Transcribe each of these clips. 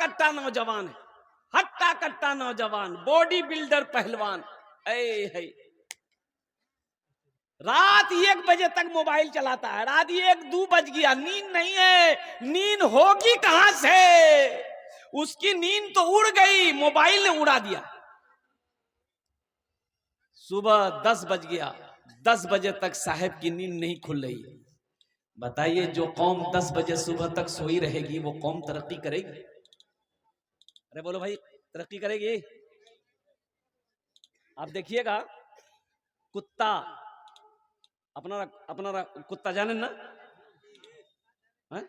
कट्टा नौजवान है, हट्टा कट्टा नौजवान, बॉडी बिल्डर पहलवान। है रात 1 बजे तक मोबाइल चलाता है, रात 1-2 बज गया, नींद नहीं है। नींद होगी कहां से? उसकी नींद तो उड़ गई, मोबाइल ने उड़ा दिया। सुबह 10 बज गया, 10 बजे तक साहब की नींद नहीं खुल रही। बताइए, जो कौम 10 बजे सुबह तक सोई रहेगी वो कौम तरक्की करेगी? अरे बोलो भाई, तरक्की करेगी? आप देखिएगा, कुत्ता अपना कुत्ता जाने ना है?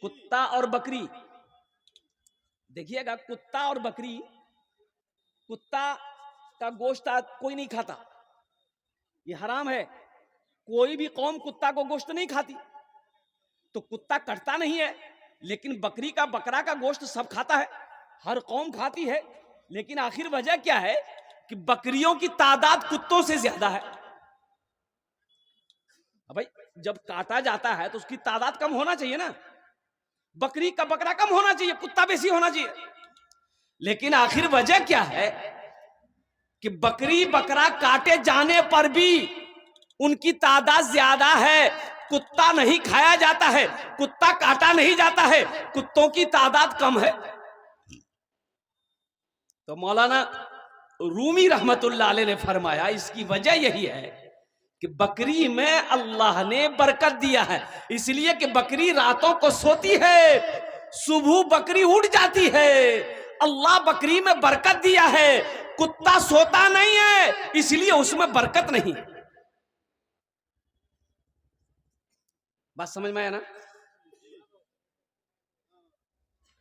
कुत्ता और बकरी, देखिएगा, कुत्ता और बकरी, कुत्ता का गोश्त कोई नहीं खाता, ये हराम है। कोई भी कौम कुत्ता को गोश्त नहीं खाती, तो कुत्ता कटता नहीं है। लेकिन बकरी का, बकरा का गोश्त सब खाता है, हर कौम खाती है। लेकिन आखिर वजह क्या है कि बकरियों की तादाद कुत्तों से ज्यादा है। भाई, जब काटा जाता है तो उसकी तादाद कम होना चाहिए ना, बकरी का बकरा कम होना चाहिए, कुत्ता बेसी होना चाहिए। लेकिन आखिर वजह क्या है कि बकरी बकरा काटे जाने पर भी उनकी तादाद ज्यादा है, कुत्ता नहीं खाया जाता है, कुत्ता काटा नहीं जाता है, कुत्तों की तादाद कम है। तो मौलाना रूमी रहमतुल्लाह अलैह ने फरमाया, इसकी वजह यही है कि बकरी में अल्लाह ने बरकत दिया है। इसलिए कि बकरी रातों को सोती है, सुबह बकरी उठ जाती है। अल्लाह बकरी में बरकत दिया है, कुत्ता सोता नहीं है, इसलिए उसमें बरकत नहीं। बात समझ में आया ना?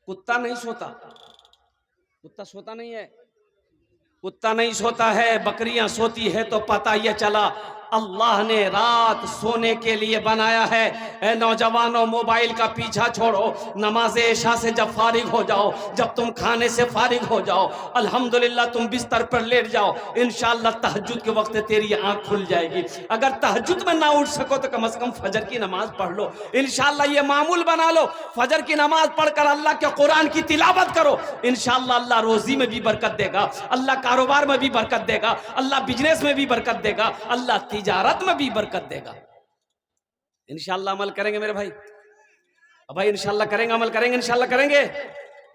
कुत्ता नहीं सोता, कुत्ता सोता नहीं है, कुत्ता नहीं सोता है, बकरियां सोती है। तो पता यह चला अल्लाह ने रात सोने के लिए बनाया है। ए नौजवानों, मोबाइल का पीछा छोड़ो, नमाज इशा से जब फारिग हो जाओ, जब तुम खाने से फारिग हो जाओ, अल्हम्दुलिल्लाह तुम बिस्तर पर लेट जाओ, इंशाअल्लाह तहज्जुद के वक्त तेरी आंख खुल जाएगी। अगर तहज्जुद में ना उठ सको तो कम से कम फजर की नमाज पढ़ लो। इंशाअल्लाह ये मामूल बना लो, फजर की नमाज पढ़कर अल्लाह के कुरान की तिलावत करो। इंशाअल्लाह अल्लाह रोजी में भी बरकत देगा, अल्लाह कारोबार में भी बरकत देगा, अल्लाह बिजनेस में भी बरकत देगा, अल्लाह तिजारत में भी बरकत देगा। इंशाअल्लाह अमल करेंगे मेरे भाई? भाई इंशाअल्लाह करेंगे, अमल करेंगे, इंशाअल्लाह करेंगे।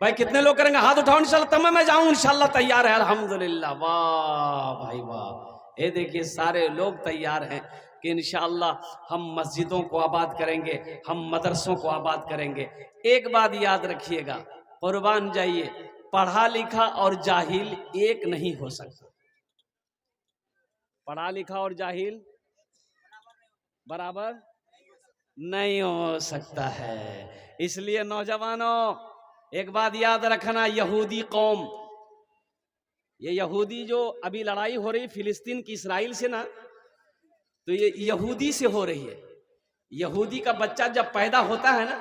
भाई कितने लोग करेंगे? हाथ उठाओ। इंशाअल्लाह तब मैं जाऊं, इंशाअल्लाह तैयार है, अल्हम्दुलिल्लाह। वाह भाई वाह, ये देखिए सारे लोग तैयार हैं कि इंशाअल्लाह हम मस्जिदों को आबाद करेंगे, हम मदरसों को आबाद करेंगे। एक बात याद रखिएगा, कुर्बान जाइए, पढ़ा लिखा और जाहिल एक नहीं हो सकता। पढ़ा लिखा और जाहिल बराबर नहीं हो सकता है। इसलिए नौजवानों, एक बात याद रखना, यहूदी कौम, ये यहूदी जो अभी लड़ाई हो रही फिलिस्तीन की इसराइल से ना, तो ये यहूदी से हो रही है। यहूदी का बच्चा जब पैदा होता है ना,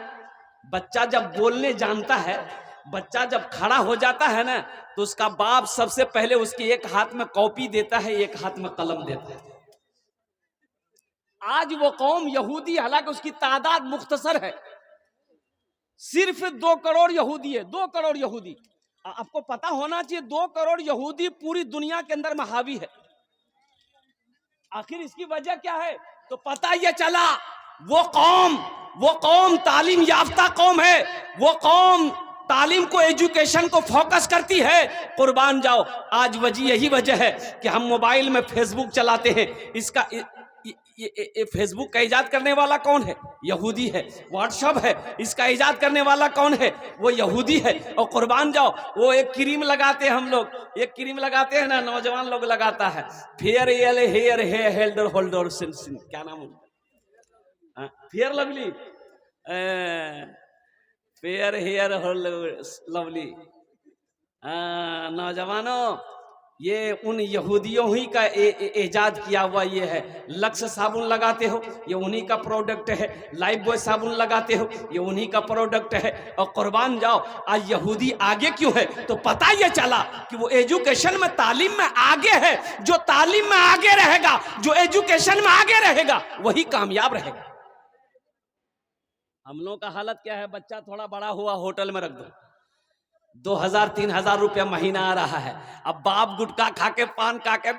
बच्चा जब बोलने जानता है, बच्चा जब खड़ा हो जाता है ना, तो उसका बाप सबसे पहले उसके एक हाथ में कॉपी देता है, एक हाथ में कलम देता है। आज वो कौम यहूदी, हालांकि उसकी तादाद मुख्तसर है, सिर्फ 2 करोड़ यहूदी है, 2 करोड़ यहूदी। आपको पता होना चाहिए 2 करोड़ यहूदी पूरी दुनिया के अंदर में हावी है। आखिर इसकी वजह क्या है? तो पता यह चला वो कौम तालीम याफ्ता कौम है, वो कौम तालीम को, एजुकेशन को फोकस करती है। कुर्बान जाओ, आज यही वजह है कि हम मोबाइल में फेसबुक चलाते हैं। इसका ये फेसबुक का इजाद करने वाला कौन है? यहूदी है। व्हाट्सएप है, इसका इजाद करने वाला कौन है? वो यहूदी है। और कुर्बान जाओ, वो एक क्रीम लगाते हैं, हम लोग एक क्रीम लगाते हैं ना, नौजवान लोग लगाता है, फेयर हेयर होल्डर, क्या नाम है? Fair lovely, fair hair lovely. नौजवानों, ये उन यहूदियों ही का इजाद किया हुआ ये है। लक्स साबुन लगाते हो, ये उन्हीं का प्रोडक्ट है। लाइफ बॉय साबुन लगाते हो, ये उन्हीं का प्रोडक्ट है। और कुर्बान जाओ, आज यहूदी आगे क्यों है? तो पता ये चला कि वो एजुकेशन में, तालीम में आगे है। जो तालीम में आगे रहेगा, जो एजुकेशन में आगे रहेगा, वही कामयाब रहेगा। हम लोगों का हालत क्या है, बच्चा थोड़ा बड़ा हुआ होटल में रख दो, 2000-3000 रुपया महीना आ रहा है। अब बाप गुटखा खा के पान खा के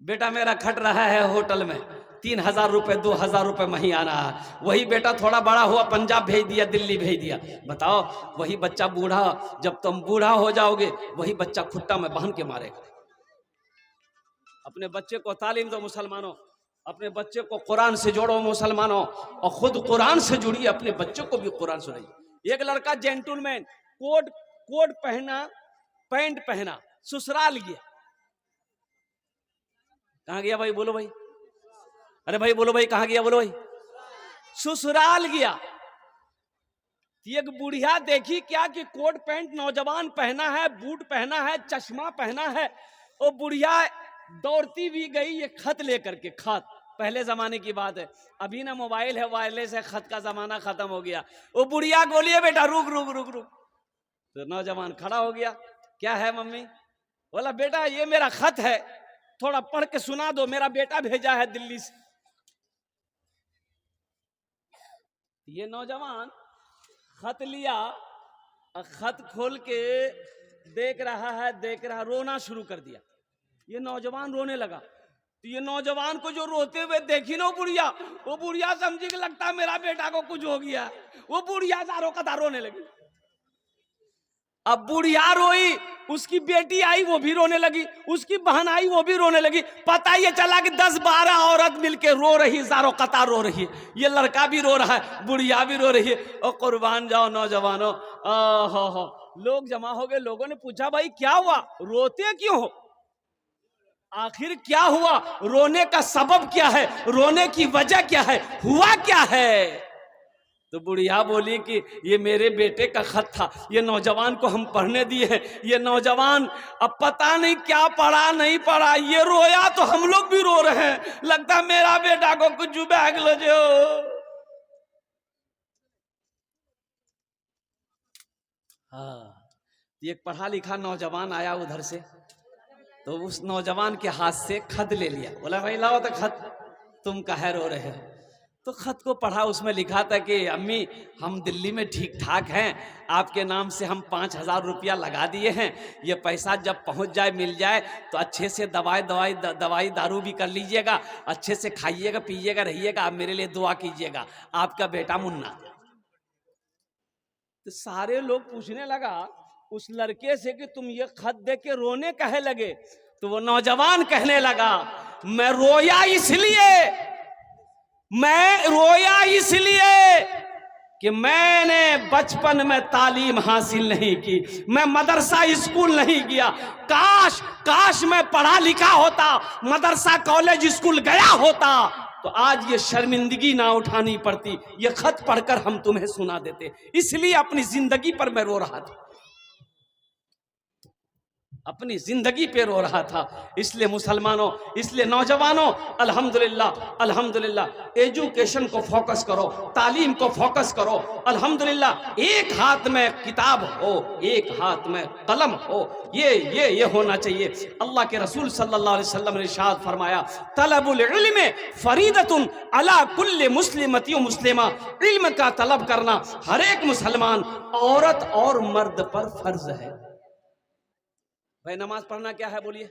बेटा मेरा खट रहा है होटल में, 3000 रुपये 2000 रुपये महीना आ रहा है। वही बेटा थोड़ा बड़ा हुआ पंजाब भेज दिया, दिल्ली भेज दिया। बताओ वही बच्चा बूढ़ा, जब तुम बूढ़ा हो जाओगे वही बच्चा खुट्टा में बांध के मारेगा। अपने बच्चे को तालीम दो मुसलमानों, अपने बच्चे को कुरान से जोड़ो मुसलमानों, और खुद कुरान से जुड़िए, अपने बच्चों को भी कुरान सुनाइए। एक लड़का जेंटलमैन कोट पहना, पैंट पहना, ससुराल गया। कहां गया भाई, बोलो भाई, अरे भाई बोलो भाई, कहां गया बोलो भाई, ससुराल गया। एक बुढ़िया देखी क्या कि कोट पैंट नौजवान पहना है, बूट पहना है, चश्मा पहना है। वो बुढ़िया दौड़ती भी गई ये खत लेकर के। खत पहले जमाने की बात है, अभी ना मोबाइल है, वायरलेस है, खत का जमाना खत्म हो गया। वो बुढ़िया बोलिए बेटा रुक रुक रुक रुक, तो नौजवान खड़ा हो गया। क्या है मम्मी? बोला बेटा ये मेरा खत है, थोड़ा पढ़ के सुना दो, मेरा बेटा भेजा है दिल्ली से। ये नौजवान खत लिया, खत खोल के देख रहा, रोना शुरू कर दिया। ये नौजवान रोने लगा। तो ये नौजवान को जो रोते हुए देखी ना वो बुढ़िया समझी कि लगता है मेरा बेटा को कुछ हो गया। वो बुढ़िया दारों का दार रोने लगी। अब बुढ़िया रोई, उसकी बेटी आई वो भी रोने लगी, उसकी बहन आई वो भी रोने लगी। पता ये चला कि 10-12 औरत मिलके रो रही, जारो कतार रो रही है। ये लड़का भी रो रहा है, बुढ़िया भी रो रही है। और कुर्बान जाओ नौजवानों, लोग जमा हो गए। लोगों ने पूछा भाई क्या हुआ, रोते क्यों हो, आखिर क्या हुआ, रोने का सबब क्या है, रोने की वजह क्या है, हुआ क्या है? तो बुढ़िया बोली कि ये मेरे बेटे का खत था, ये नौजवान को हम पढ़ने दिए हैं। ये नौजवान अब पता नहीं क्या पढ़ा नहीं पढ़ा, ये रोया तो हम लोग भी रो रहे हैं, लगता मेरा बेटा को कुछ बैग लो जो। हाँ, एक पढ़ा लिखा नौजवान आया उधर से, तो उस नौजवान के हाथ से खत ले लिया। बोला भाई लाओ तो खत, तुम काहे रो रहे हो? तो खत को पढ़ा, उसमें लिखा था कि अम्मी हम दिल्ली में ठीक ठाक हैं, आपके नाम से हम 5000 रुपया लगा दिए हैं। ये पैसा जब पहुंच जाए, मिल जाए तो अच्छे से दवाई दारू भी कर लीजिएगा, अच्छे से खाइएगा पीजिएगा रहिएगा, आप मेरे लिए दुआ कीजिएगा, आपका बेटा मुन्ना। तो सारे लोग पूछने लगा उस लड़के से कि तुम ये खत देख के रोने कहे लगे? तो वो नौजवान कहने लगा मैं रोया इसलिए कि मैंने बचपन में तालीम हासिल नहीं की, मैं मदरसा स्कूल नहीं गया। काश मैं पढ़ा लिखा होता, मदरसा कॉलेज स्कूल गया होता, तो आज ये शर्मिंदगी ना उठानी पड़ती, ये खत पढ़कर हम तुम्हें सुना देते। इसलिए अपनी जिंदगी पर मैं रो रहा था, अपनी जिंदगी पे रो रहा था। इसलिए मुसलमानों, इसलिए नौजवानों, अल्हम्दुलिल्लाह एजुकेशन को फोकस करो, तालीम को फोकस करो। अल्हम्दुलिल्लाह एक हाथ में किताब हो, एक हाथ में कलम हो, ये होना चाहिए। अल्लाह के रसूल सल्लल्लाहु अलैहि वसल्लम ने इरशाद फरमाया तलबुल इल्म फरीदतुन अला कुल्ली मुस्लिमती व मुस्लिमा, इल्म का तलब करना हर एक मुसलमान औरत और मर्द पर फर्ज है। भाई नमाज पढ़ना क्या है बोलिए,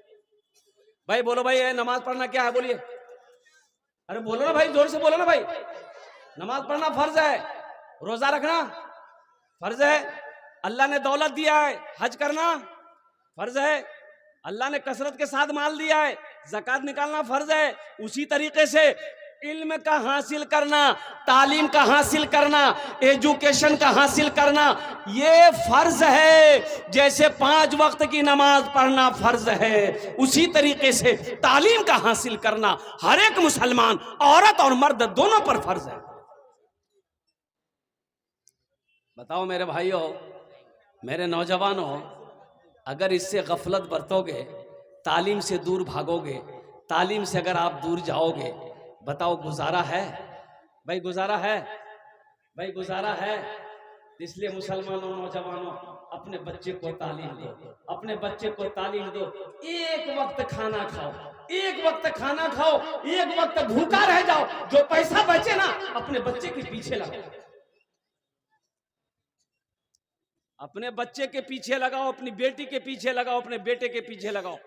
भाई बोलो भाई नमाज पढ़ना क्या है बोलिए, अरे बोलो ना भाई, जोर से बोलो ना भाई। नमाज पढ़ना फर्ज है, रोजा रखना फर्ज है, अल्लाह ने दौलत दिया है, हज करना फर्ज है, अल्लाह ने कसरत के साथ माल दिया है, ज़कात निकालना फर्ज है। उसी तरीके से इल्म का हासिल करना, तालीम का हासिल करना, एजुकेशन का हासिल करना ये फर्ज है। जैसे 5 वक्त की नमाज पढ़ना फर्ज है, उसी तरीके से तालीम का हासिल करना हर एक मुसलमान औरत और मर्द दोनों पर फर्ज है। बताओ मेरे भाइयों, मेरे नौजवानों, अगर इससे गफलत बरतोगे, तालीम से दूर भागोगे, तालीम से अगर आप दूर जाओगे, बताओ गुजारा है भाई, गुजारा है भाई, गुजारा है। इसलिए मुसलमानों, नौजवानों, अपने बच्चे को तालीम दो, अपने बच्चे को तालीम दो। एक वक्त खाना खाओ, एक वक्त खाना खाओ, एक वक्त भूखा रह जाओ, जो पैसा बचे ना अपने बच्चे के पीछे लगाओ, अपने बच्चे के पीछे लगाओ, अपनी बेटी के पीछे लगाओ, अपने बेटे के पीछे लगाओ।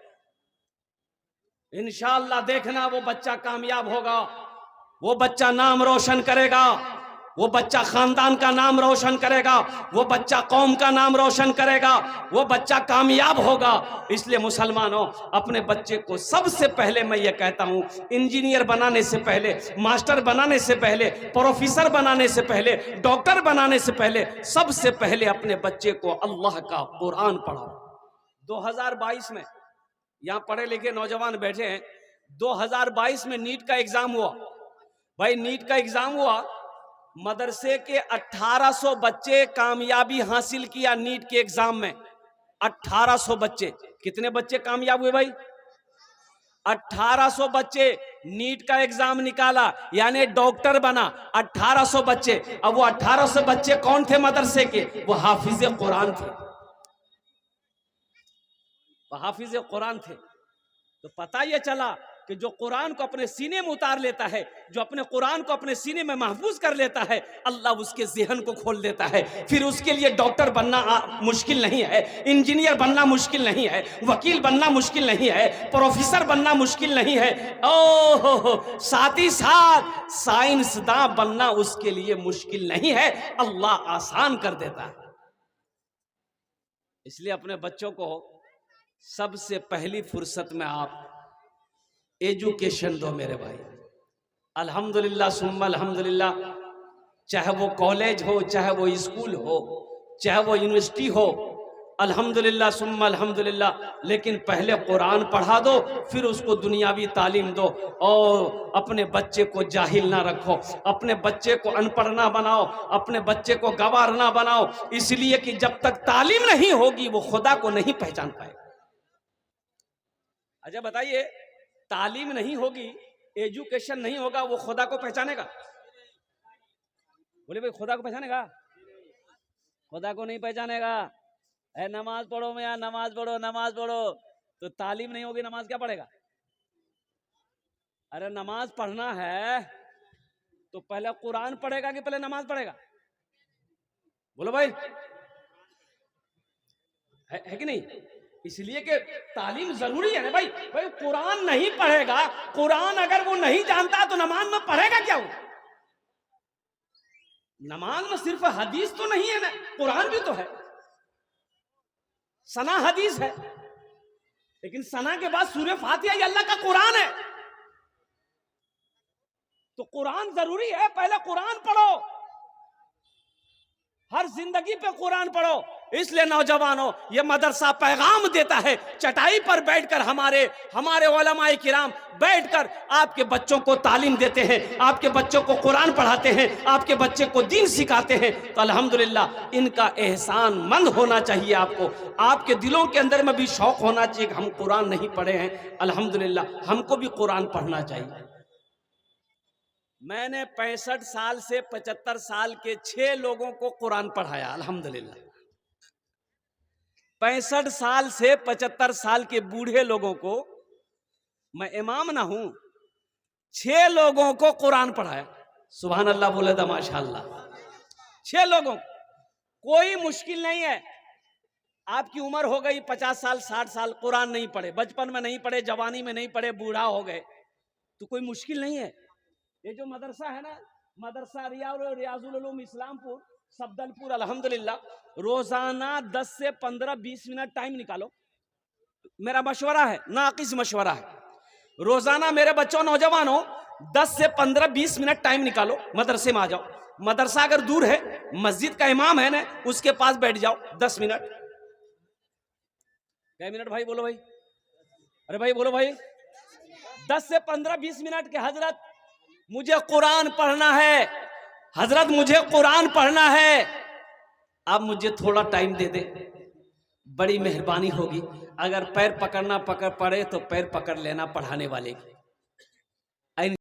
इंशाअल्लाह देखना वो बच्चा कामयाब होगा, वो बच्चा नाम रोशन करेगा, वो बच्चा खानदान का नाम रोशन करेगा, वो बच्चा कौम का नाम रोशन करेगा, वो बच्चा कामयाब होगा। इसलिए मुसलमानों, अपने बच्चे को सबसे पहले मैं ये कहता हूँ, इंजीनियर बनाने से पहले, मास्टर बनाने से पहले, प्रोफेसर बनाने से पहले, डॉक्टर बनाने से पहले, सबसे पहले अपने बच्चे को अल्लाह का कुरान पढ़ाओ। 2022 में यहाँ पढ़े लिखे नौजवान बैठे हैं, 2022 में नीट का एग्जाम हुआ। भाई नीट का एग्जाम हुआ, मदरसे के 1800 बच्चे कामयाबी हासिल किया नीट के एग्जाम में। 1800 बच्चे, कितने बच्चे कामयाब हुए भाई? 1800 बच्चे नीट का एग्जाम निकाला, यानी डॉक्टर बना 1800 बच्चे। अब वो 1800 बच्चे कौन थे मदरसे के? वो हाफिज कुरान थे, वो हाफिज कुरान थे। तो पता ये चला कि जो कुरान को अपने सीने में उतार लेता है, जो अपने कुरान को अपने सीने में महफूज कर लेता है, अल्लाह उसके ज़हन को खोल देता है। फिर उसके लिए डॉक्टर बनना मुश्किल नहीं है, इंजीनियर बनना मुश्किल नहीं है, वकील बनना मुश्किल नहीं है, प्रोफेसर बनना मुश्किल नहीं है, ओहो साथ ही साथ साइंसदान बनना उसके लिए मुश्किल नहीं है, अल्लाह आसान कर देता है। इसलिए अपने बच्चों को सबसे पहली फुर्सत में आप एजुकेशन दो मेरे भाई। अल्हम्दुलिल्लाह सुम्मा अल्हम्दुलिल्लाह, चाहे वो कॉलेज हो, चाहे वो स्कूल हो, चाहे वो यूनिवर्सिटी हो, अल्हम्दुलिल्लाह सुम्मा अल्हम्दुलिल्लाह, लेकिन पहले कुरान पढ़ा दो, फिर उसको दुनियावी तालीम दो। और अपने बच्चे को जाहिल ना रखो, अपने बच्चे को अनपढ़ ना बनाओ, अपने बच्चे को गवार ना बनाओ, इसलिए कि जब तक तालीम नहीं होगी वो खुदा को नहीं पहचान पाएगा। अच्छा बताइए, तालीम नहीं होगी, एजुकेशन नहीं होगा, वो खुदा को पहचानेगा? बोले भाई खुदा को पहचानेगा? खुदा को नहीं पहचानेगा। है नमाज पढ़ो में, नमाज पढ़ो नमाज पढ़ो, तो तालीम नहीं होगी, नमाज क्या पढ़ेगा? अरे नमाज पढ़ना है तो पहले कुरान पढ़ेगा कि पहले नमाज पढ़ेगा? बोलो भाई, है कि नहीं? इसलिए कि तालीम जरूरी है ना भाई। भाई कुरान नहीं पढ़ेगा, कुरान अगर वो नहीं जानता तो नमाज में पढ़ेगा क्या? वो नमाज में सिर्फ हदीस तो नहीं है ना, कुरान भी तो है। सना हदीस है, लेकिन सना के बाद सूरह फातिहा ये अल्लाह का कुरान है। तो कुरान जरूरी है, पहले कुरान पढ़ो, हर जिंदगी पे कुरान पढ़ो। इसलिए नौजवानों, ये मदरसा पैगाम देता है, चटाई पर बैठकर हमारे उलमाए किराम बैठकर आपके बच्चों को तालीम देते हैं, आपके बच्चों को कुरान पढ़ाते हैं, आपके बच्चे को दीन सिखाते हैं। तो अल्हम्दुलिल्लाह इनका एहसान मंद होना चाहिए आपको, आपके दिलों के अंदर में भी शौक होना चाहिए कि हम कुरान नहीं पढ़े हैं, अल्हम्दुलिल्लाह हमको भी कुरान पढ़ना चाहिए। मैंने 65 साल से 75 साल के 6 लोगों को कुरान पढ़ाया, अल्हम्दुलिल्लाह। 65 साल से 75 साल के बूढ़े लोगों को, मैं इमाम ना हूं, 6 लोगों को कुरान पढ़ाया। सुभान अल्लाह बोले तो माशाअल्लाह। 6 लोगों, कोई मुश्किल नहीं है। आपकी उम्र हो गई 50 साल 60 साल, कुरान नहीं पढ़े, बचपन में नहीं पढ़े, जवानी में नहीं पढ़े, बूढ़ा हो गए, तो कोई मुश्किल नहीं है। ये जो मदरसा है ना, मदरसा रियाजुल उलूम इस्लामपुर सफदलपुर, अल्हम्दुलिल्लाह, रोजाना 10 से 15-20 मिनट टाइम निकालो। मेरा मशवरा है, नाकिस मशवरा है, रोजाना मेरे बच्चों नौजवानों 10 से 15-20 मिनट टाइम निकालो, मदरसे में आ जाओ। मदरसा अगर दूर है, मस्जिद का इमाम है ना, उसके पास बैठ जाओ 10 मिनट। क्या मिनट भाई? बोलो भाई, अरे भाई बोलो भाई, 10 से 15-20 मिनट के, हजरत मुझे कुरान पढ़ना है, हजरत मुझे कुरान पढ़ना है, आप मुझे थोड़ा टाइम दे दे, बड़ी मेहरबानी होगी। अगर पैर पकड़ना पकड़ पड़े तो पैर पकड़ लेना पढ़ाने वाले की।